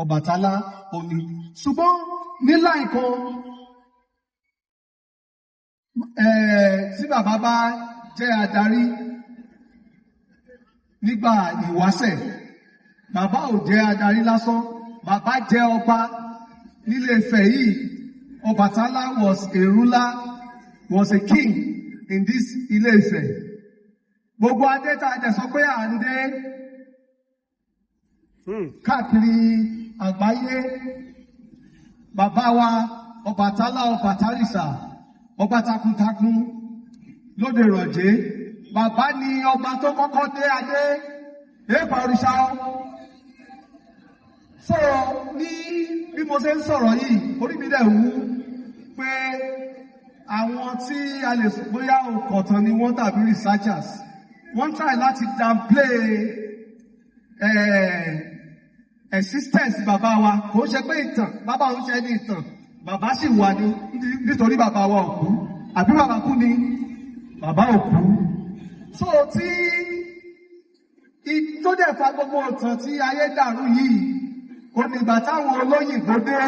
Obatala òní. Ṣùgbọ́n nílá nǹkan tí bàbá bá jẹ́ adarí nígbà ìwáṣẹ̀, bàbá ò jẹ́ adarí lásán, bàbá jẹ́ ọba nílé Ifẹ̀ yìí. Obatala was a ruler, was a king in this Ilé Ifẹ̀. Gbogbo adé tá a jẹ́ sọ pé à ń dé káàkiri àgbáyé, bàbá wa Obatala Obatalisa, ọba takuntakun lóde rọ̀jé, bàbá ni ọba tó kọ́kọ́ dé adé èèpà òrìṣà. So ní bí mo ṣe ń sọ̀rọ̀ yìí, orí mi dẹ̀ wú pé àwọn tí a lè sọ bóyá òkọ̀tàn ni wọ́n tàbí researchers, wọ́n try láti downplay existence bàbá wa. Kò ń ṣe pé ìtàn, bàbá ń ṣe ní ìtàn, bàbá sì wà ní nítorí bàbá wa ò kú, àbí bàbá kú ni bàbá ò kú. So tí tó dẹ̀ fa gbogbo ìtàn tí ayé dàrú yìí, ó ní ìgbà táwọn olóyìnbó dé,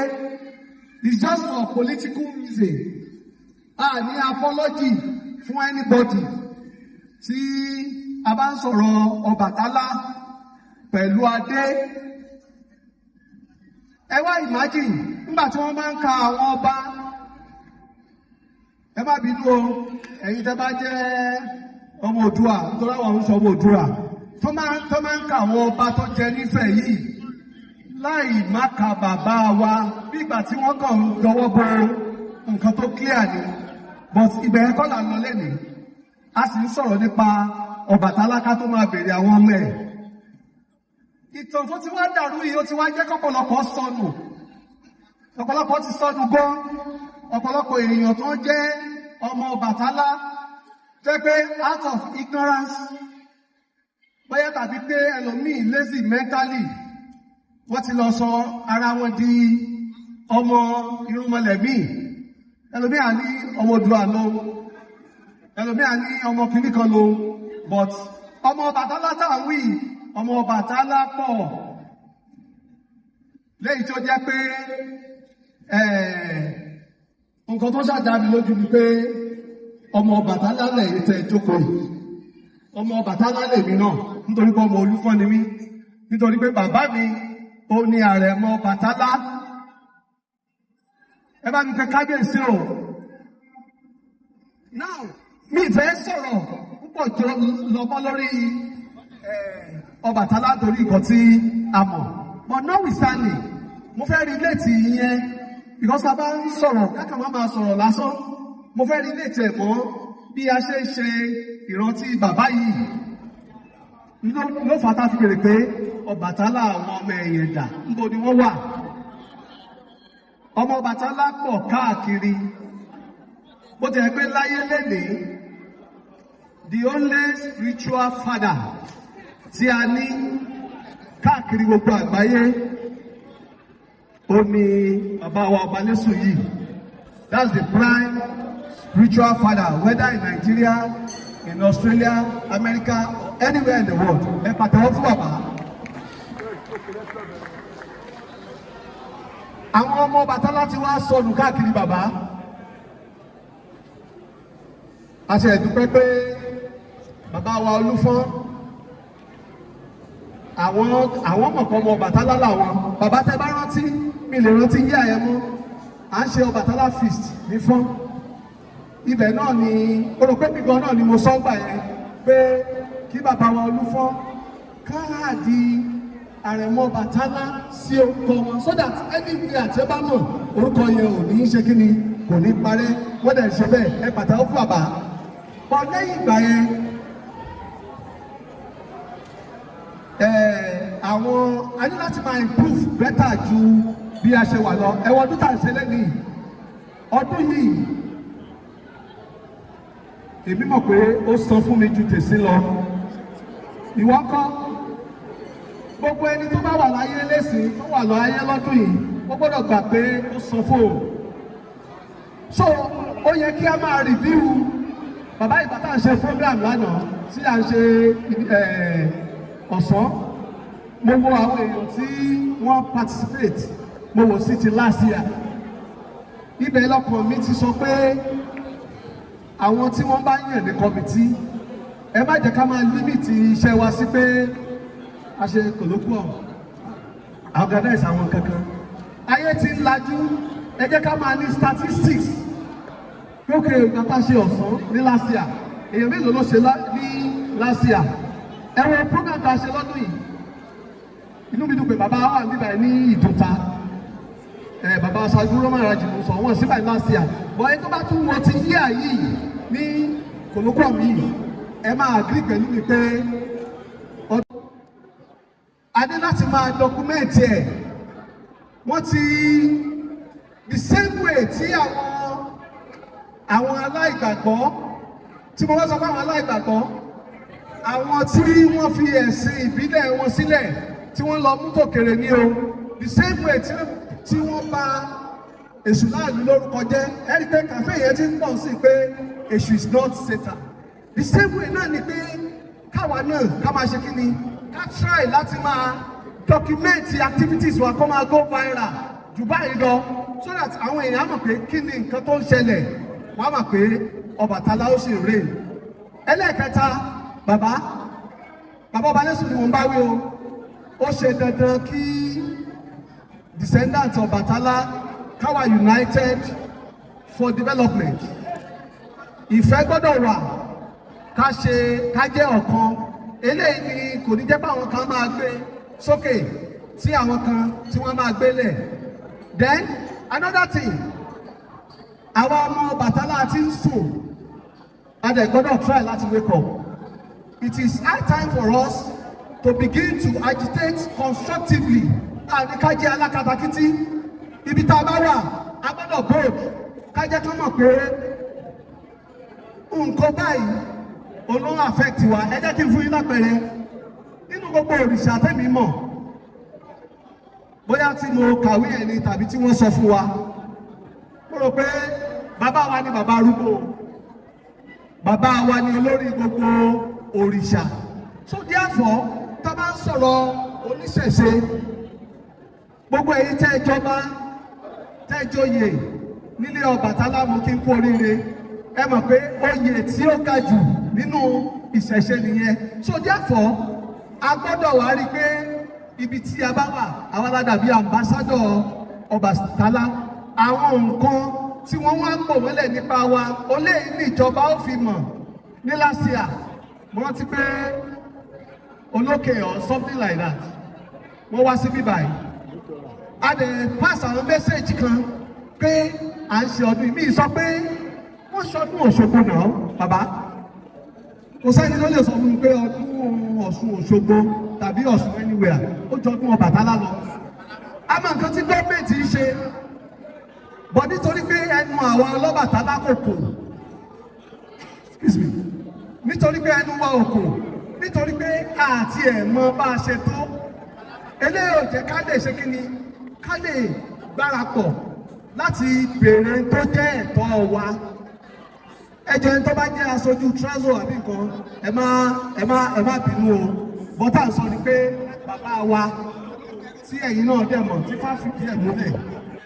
it's just for political reason. A ní apology fún anybody tí a bá ń sọ̀rọ̀ Obatala pẹ̀lú adé. Ẹ wá imagine nígbà tí wọ́n máa ń ka àwọn ọba, ẹ má bínú o, ẹ̀yin tẹ́ bá jẹ́ ọmọ Oòduà, nítorí àwọn ń sọ ọmọ Oòduà, tó máa ń ka àwọn ọba tó jẹ nífẹ̀ẹ́ yìí láì má ka bàbá wa, bí ìgbà tí wọ́n kàn ń dọwọ́ bo nǹkan tó clear ni. But ìbẹ̀rẹ̀ kọ́ là ń lọ lẹ́nìí, a sì ń sọ̀rọ̀ nípa Obatala ká tó máa bèèrè àwọn ọmọ ẹ̀. Ìtàn tó ti wá dàrú yìí ó ti wá jẹ́ kọ́pọ̀lọpọ̀ sọnù. Ọ̀pọ̀lọpọ̀ ti sọnù gan. Ọ̀pọ̀lọpọ̀ èèyàn tó jẹ́ ọmọ Obatala jẹ́ pé out of ignorance, bóyá tàbí pé ẹlòmíì lazy mentally, wọ́n ti lọ sọ ara wọn di ọmọ irúnmọlẹ̀ míì. Ẹlòmíì á ní ọmọ Oòduà ló, ẹlòmíì á ní ọmọ kìíní kan ló, but ọmọ Obatala táwọn wí, ọmọ Obatala pọ̀, léyìí tó jẹ́ pé nǹkan tó ṣàdámi lójú ni pé ọmọ Obatala lẹ́yìn tẹ́ jókòó yìí, ọmọ Obatala lèmi náà, nítorí pé ọmọ Olúfọ́n ni mí, nítorí pé bàbá mi ó ní àrẹ̀mọ Obatala. Ẹ bá mi pé kábíyèsí o. Now mi fẹ́ sọ̀rọ̀ púpọ̀ tó lọ́mọ lórí Obatala torí nǹkan tí a mọ̀, but notwithstanding mo fẹ́ relate yẹn because a bá ń sọ̀rọ̀ kákan máa sọ̀rọ̀ lásán. Mo fẹ́ relate ẹ̀ mọ́ bí a ṣe ń ṣe ìrántí bàbá yìí. Ló fà tá fi bèrè pé Obatala àwọn ọmọ ẹ̀yẹ̀ dà, níbo ni wọ́n wà? Ọmọ Obatala pọ̀ káàkiri. Bó ti ẹ̀ pé láyé lénìí, the only spiritual father tí a ní káàkiri gbogbo àgbáyé ó ní bàbá wa Ọbalẹ́sùn yìí. That's the prime spiritual father, whether in Nigeria, in Australia, America, anywhere in the world. Ẹ pàtẹ́wọ́ fún bàbá. Àwọn ọmọ Obatala ti wá sọnù káàkiri bàbá. A ṣe ẹ̀dúpẹ́ pé bàbá wa Olúfọ́n, àwọn mọ̀kọ́ ọmọ Obatala làwọn. Bàbá tẹ́ bá rántí, mi lè rántí yí àyẹ̀mú. À ń ṣe Obatala feast ní Fọ́n. Ibẹ̀ náà ni, ó rò pé gbígbọ́n náà ni mo sọ gbà yẹn pé kí bàbá wa Olúfọ́n káàdì àrẹ̀mọ Obatala sí orúkọ wọn, so that anywhere àti ẹ bá mọ̀ orúkọ yẹn ò ní ṣe kí ni, kò ní parẹ́. Wọ́n dẹ̀ ṣe bẹ́ẹ̀, ẹ pàtàkì fún bàbá. Bọ̀ lẹ́yìn ìgbà yẹn, àwọn a ní láti máa improve better ju bí a ṣe wà lọ. Ẹ̀wọ̀n ọdún tà ń ṣe lẹ́nìí, ọdún yìí èmi mọ̀ pé ó sọ fún mi ju tèsí lọ. Ìwọ kọ́, gbogbo ẹni tó bá wà láyé lẹ́sìn, tó wà láyé lọ́dún yìí, ó gbọ́dọ̀ gbà pé ó sọ fún o. So ó yẹ kí a máa review. Bàbá ìgbà tá à ń ṣe program lánàá tí à ń ṣe ọ̀sán, mo wo àwọn èèyàn tí wọ́n participate mo wò sí ti last year ibẹ̀ lọ́kàn mi ti sọ pé àwọn tí wọ́n bá yàn ní kọ́mítì ẹ má jẹ́ ká máa límìtì iṣẹ́ wa sí pé a ṣe kòlókùọ̀ organize àwọn kankan ayé ti ń lajú ẹ jẹ́ ká máa ní statistics lókè ìgbà tá a ṣe ọ̀sán ní last year èèyàn mélòó ló ṣe ní last year ẹ wo program tá a ṣe lọ́dún yìí inú mi dùn pé bàbá wa níbà ní ìdúta bàbá aṣáájú roman rajimu sọ wọn síbà last year bọ́ ẹ tó bá tún wọ́n ti yíyà yìí ní kòlókùọ̀ mi ẹ máa agree pẹ̀lú mi pé a ní láti máa dọkumẹ́ǹtì ẹ̀ wọ́n ti the same way tí àwọn aláìgbàgbọ́ tí mo wá sọ fún àwọn aláìgbàgbọ́ àwọn tí wọ́n fi ẹ̀sìn ìbílẹ̀ wọn sílẹ̀ tí wọ́n lọ mú tòkèrè ní o the same way tí wọ́n bá èṣù láàlú lórúkọ jẹ́ ẹ̀rí pé kàfé yẹn ti ń pọ̀ sí pé èṣù is not Satan the same way náà ni pé káwa náà ká máa ṣe kí ni ká try láti máa document activities wa kó máa go viral jù báyìí lọ so that àwọn èèyàn á mọ̀ pé kí ni nǹkan tó ń ṣẹlẹ̀ wọ́n á mọ̀ pé Ọbàtálá ó sì rè ẹlẹ́ẹ̀kẹta bàbá Ọbalẹ́sùn ni wọ́n bá wí o ó ṣe dandan kí descendants Ọbàtálá káwa united for development ìfẹ́ gbọ́dọ̀ wà ká jẹ́ ọ̀kan eléyìí ni kò ní jẹ́ pé àwọn kan máa gbé sókè tí àwọn kan tí wọ́n máa gbélẹ̀ then another thing àwa ọmọ Ọbàtálá ti ń sùn a dẹ̀ gbọ́dọ̀ try láti wake up it is high time for us to begin to agitate constructively àníkájẹ́ alákatakítí ibi tá a bá wà a gbọ́dọ̀ bold kájẹ́ tó mọ̀ pé nǹkan báyìí olóhùn affect wa ẹ jẹ́ kí n fún yín lápẹẹrẹ nínú gbogbo òrìṣà tẹ́mi mọ̀ bóyá tí mo kàwé ẹni tàbí tí wọ́n sọ fún wa mo rò pé bàbá wa ni bàbá arúgbó bàbá wa ni olórí gbogbo òrìṣà so therefore tá a bá ń sọ̀rọ̀ oníṣẹ̀ṣe gbogbo èyí tẹ́ ẹ jọba tẹ́ ẹ joyè nílé Ọbàtálá mo kí n kú oríire ẹ mọ̀ pé oyè tí ó ga jù nínú ìṣẹ̀ṣe nìyẹn so therefore a gbọ́dọ̀ wá rí i pé ibi tí a bá wà àwọn aládàbí ambassador Ọbàtálá àwọn nǹkan tí wọ́n wá ń pò mọ́lẹ̀ nípa wa ó lè ní ìjọba ó fi mọ̀ ní last year mo rántí pé olókè or something like that wọ́n wá sí bíbáyìí a dẹ̀ pass àwọn mẹ́sẹ̀gì kan pé à ń ṣe ọdún mi sọ pé wọ́n ṣọdún Òṣogbo náà bàbá kò sẹ́ni ló lè sọ fún mi pé ọdún Ọ̀ṣun Òṣogbo tàbí Ọ̀ṣun anywhere ó jọ ọdún Ọbàtálá lọ àmọ́ nǹkan tí gọ́ọ̀mẹ̀ntì ń ṣe bọ̀ nítorí pé ẹnu àwọn ọlọ́bàtálá kò kò excuse me nítorí pé ẹnu wa ò kò nítorí pé àti ẹ̀ mọ bá a ṣe tó eléyìí ò jẹ́ ká lè ṣe kí ni ká lè gbárapọ̀ láti béèrè tó jẹ́ ẹ̀tọ́ wa ẹjọ́ ẹni tó bá jẹ́ aṣojú trazo àbí nǹkan ẹ má bínú o bọ́tà sọ ni pé bàbá wa tí ẹ̀yin náà dẹ̀ mọ̀ tí fáfitì ẹ̀ múlẹ̀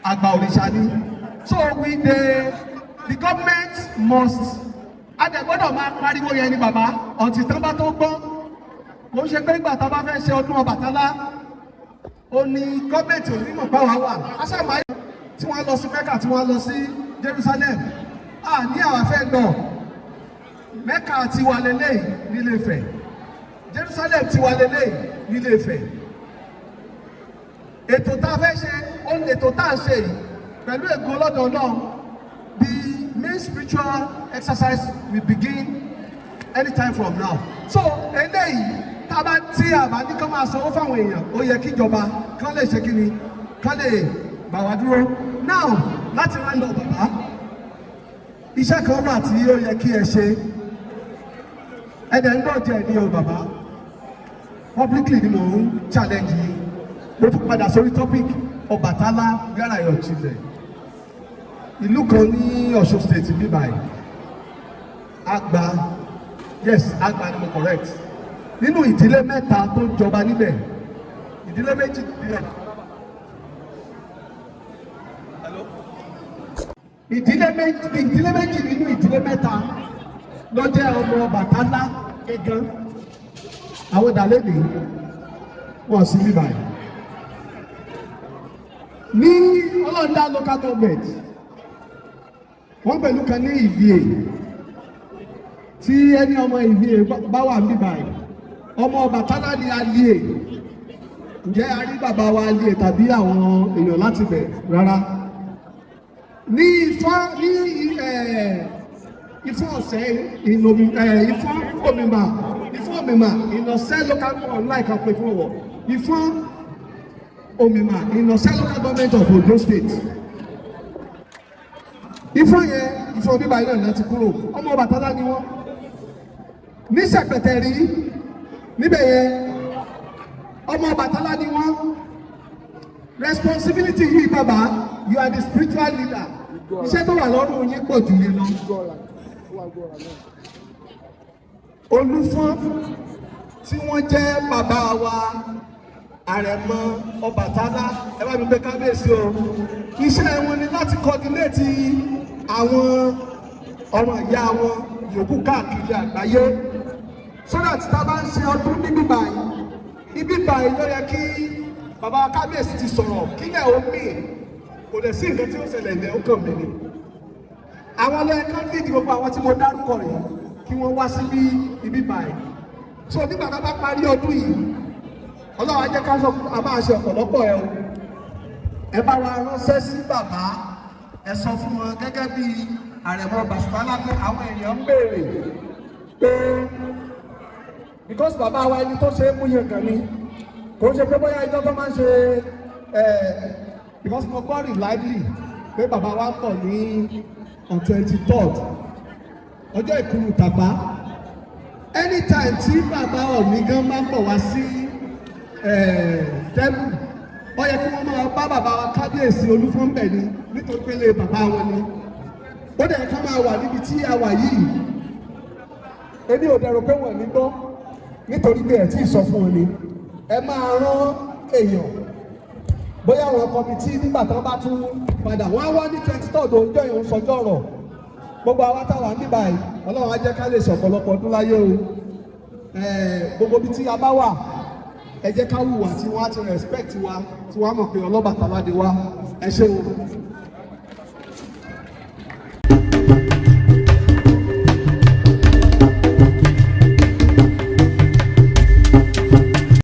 àgbà òrìṣà ni so the government must adẹ̀gbọ́dọ̀ máa pariwo yẹn ni bàbá ọ̀tí tán bá tó gbọ́ kò ń ṣe pé ìgbà tá a bá fẹ́ ṣe ọdún Ọbàtálá ó ní gọ́ọ̀mẹ̀ntì onímọ̀ báwa wà aṣáàmáyé tí wọ́n lọ sí Mẹ́kà tí wọ́n lọ sí Jerusalem ní àwọn afẹ́ lọ Mẹ́kà ti wà lélẹ̀ nílé Ifẹ̀ Jerusalem ti wà lélẹ̀ nílé Ifẹ̀ ètò tá a fẹ́ ṣe ó ní ètò tá a ṣe yìí pẹ̀lú ègún lọ́dọ̀ náà the main spiritual exercise will begin anytime from now so eléyìí tá a bá tí a bá ní kán máa sanwó fáwọn èèyàn ó yẹ kí ìjọba kán lè ṣe kí ni kán lè gbà wá dúró now láti rán lọ bàbá iṣẹ́ kan wà tí ó yẹ kí ẹ ṣe ẹ̀dẹ̀ ń dọ̀jẹ̀ ní o bàbá publicly ni mò ń challenge yìí mo tún padà sórí topic Ọbàtálá where are your children ìlú kan ní Ọ̀ṣun state bí báyìí Àgbà yes Àgbà ni mo correct nínú ìdílé mẹ́ta tó ń jọba níbẹ̀ ìdílé méjì nílẹ̀. ìdílé méjì nínú ìdílé mẹ́ta ló jẹ́ ọmọ Ọbàtálá gẹ́gẹ́. àwọn ìdálẹ́bí wọ́n sí bíbá yìí. ní ọlọ́dà local government wọ́n pẹ̀lú kan ní Ìbíè tí ẹni ọmọ Ìbíè bá wà bíbá yìí ọmọ Ọbàtálá ni Alíè. ǹjẹ́ a rí bàbá wa Alíè tàbí àwọn èèyàn láti bẹ̀ rárá. ní Ifá ní Ifá ọ̀sẹ̀ Ifá Òmìmà ìnọ̀sẹ́ local government láìka pé fún ọ̀wọ̀ Ifá Òmìmà ìnọ̀sẹ́ local government of Ondo State. Ifá yẹn Ifá bíbá yìí náà láti kúrò ọmọ Ọbàtálá ni wọ́n. ní Sẹ̀pẹ̀tẹ̀rí níbẹ̀ yẹn ọmọ Ọbàtálá ni wọ́n. responsibility yìí bàbá you are the spiritual leader. iṣẹ́ tó wà lọ́rùn yín pọ̀ jù yẹn lọ. Olúfọ́n tí wọ́n jẹ́ bàbá wa Àrẹ̀mọ Ọbàtálá ẹ bá mi gbé kábíyèsí o. iṣẹ́ wọn ni láti coordinate àwọn ọmọ ìyá wọn yòókù káàkiri àgbáyé so that tá a bá ń ṣe ọdún níbí báyìí ibi báyìí ló yẹ kí bàbá kábíyèsí ti sọ̀rọ̀ kílẹ̀ omi kò lè sí nǹkan tí ó ṣẹlẹ̀ ilẹ̀ ó kàn mí ni. àwọn ọlọ́yẹ̀ká nídìí gbogbo àwọn tí mo dárúkọ rẹ̀ kí wọ́n wá sí ibi báyìí. so nígbà tá a bá parí ọdún yìí Ọlọ́run á jẹ́ ká sọ a máa ṣe ọ̀pọ̀lọpọ̀ ẹ̀ o. ẹ bá wa ránṣẹ́ sí bàbá ẹ sọ fún wọn gẹ́gẹ́ bí Àrẹ̀mọ Ọbàtálá pé àwọn èèyàn ń béèrè pé because bàbá wa ẹni tó ṣe é mú yẹn kàn ní kò ń ṣe pé bóyá ìjọ tó máa ń ṣe because mo gbọ́ reliably pé bàbá wa ń bọ̀ ní on 23rd ọjọ́ ìkúrú tàpá anytime tí bàbá Ọ̀ọ̀ni gan máa ń bọ̀ wá sí tẹ́lù ó yẹ kí wọ́n máa bá bàbá wa kábíyèsí Olúfọ́n bẹ̀ ni nítorí pé lè bàbá wọn ni ó dẹ̀ ká máa wà níbi tí a wà yìí èmi ò dẹ̀rù pé wọ́n ní gbọ́ nítorí pé ẹ̀ tí ì sọ fún wọn ni ẹ máa rán èèyàn bóyá àwọn kọmitì nígbà tí wọ́n bá tún padà wọ́n á wá ní 23rd ọjọ́ ìhun sọjọ́ ọ̀rọ̀ gbogbo àwa táwa ń bíbá yìí Ọlọ́run á jẹ́ ká lè sọ ọ̀pọ̀lọpọ̀ ọdún láyé o gbogbo ibi tí a bá wà ẹ jẹ́ ká hùwà tí wọ́n á ti respect wa tí wọ́n á mọ̀ pé Ọlọ́bàtálá ni wá ẹ ṣé o.